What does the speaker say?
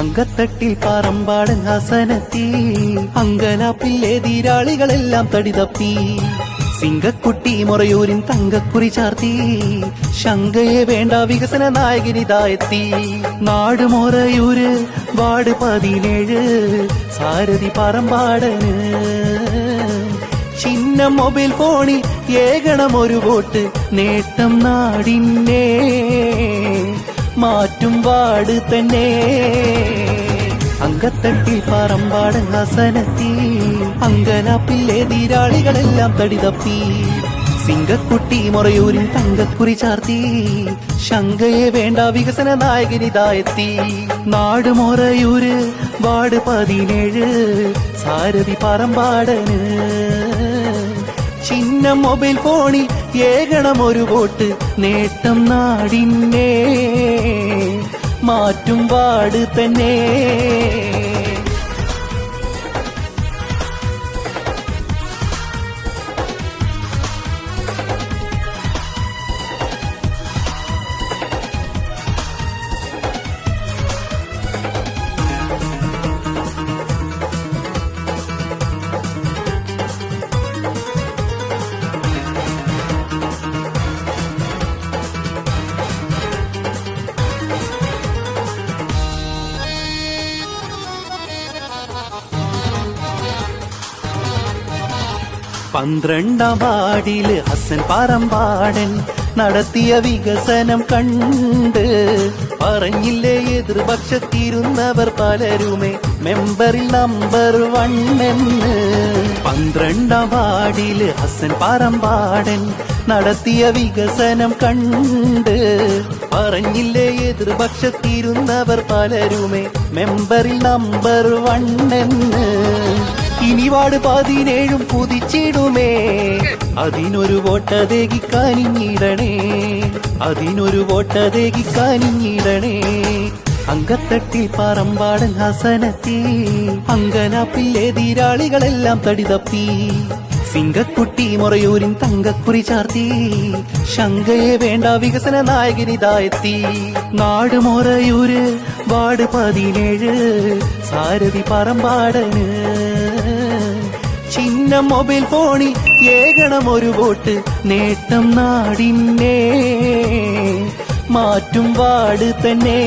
അങ്കത്തട്ടിൽ പറമ്പാടൻ ഹസനത്തി, അങ്കലാപ്പില്ലെതിരാളികളെല്ലാം തടിതപ്പി. സിംഗക്കുട്ടി മൊറയൂരിൻ തങ്കക്കുറി ചാർത്തി, ശങ്കയെ വേണ്ട വികസന നായകനിതായെത്തി. നാട് മൊറയൂര് വാർഡ് 17, സാരഥി പറമ്പാടന്. ചിഹ്നം മൊബൈൽ ഫോണിൽ ഏകണം ഒരു വോട്ട്, നേട്ടം നാടിനെ മാറ്റും വാർഡ് തന്നെ. അങ്കത്തട്ടിൽ പറമ്പാടൻ ഹസനത്തി, അങ്കലാപ്പില്ലെതിരാളികളെല്ലാം തടിതപ്പി. സിംഗക്കുട്ടി മൊറയൂരിൻ തങ്കക്കുറി ചാർത്തി, ശങ്കയെ വേണ്ട വികസന നായകനിതായെത്തി. നാട് മൊറയൂര് വാർഡ് 17, സാരഥി പറമ്പാടന്. ചിഹ്നം മൊബൈൽ ഫോണിൽ ഏകണം ഒരു വോട്ട്, നേട്ടം നാടിനെ മാറ്റും വാർഡ് തന്നെ. പന്ത്രണ്ടാം വാർഡില് ഹസൻ പറമ്പാടൻ നടത്തിയ വികസനം കണ്ട് പറഞ്ഞില്ലേ എതിർപക്ഷത്തിരുന്നവർ പലരുമേ മെമ്പറിൽ നമ്പർ 1 എന്ന്. 12-ാം വാർഡില് ഹസൻ പറമ്പാടൻ നടത്തിയ വികസനം കണ്ട് പറഞ്ഞില്ലേ എതിർപക്ഷത്തിരുന്നവർ പലരുമേ മെമ്പറിൽ നമ്പർ 1 എന്ന്. ഇനി വാർഡ് 17 കുതിച്ചിടുമേ, അതിനൊരു വോട്ടതേകി കാനിഞ്ഞിടണേ, അതിനൊരു വോട്ടതേകി കാനിഞ്ഞിടണേ. അങ്കത്തട്ടിൽ പറമ്പാടൻ ഹസനത്തി, അങ്കലാപ്പില്ലെതിരാളികളെല്ലാം തടിതപ്പി. സിംഗക്കുട്ടി മൊറയൂരിൻ തങ്കക്കുറി ചാർത്തി, ശങ്കയെ വേണ്ട വികസന നായകനിതായെത്തി. നാട് മൊറയൂര് വാർഡ് 17, സാരഥി പറമ്പാടന്. ചിഹ്നം മൊബൈൽ ഫോണിൽ ഏകണം ഒരു വോട്ട്, നേട്ടം നാടിനെ മാറ്റും വാർഡ് തന്നെ.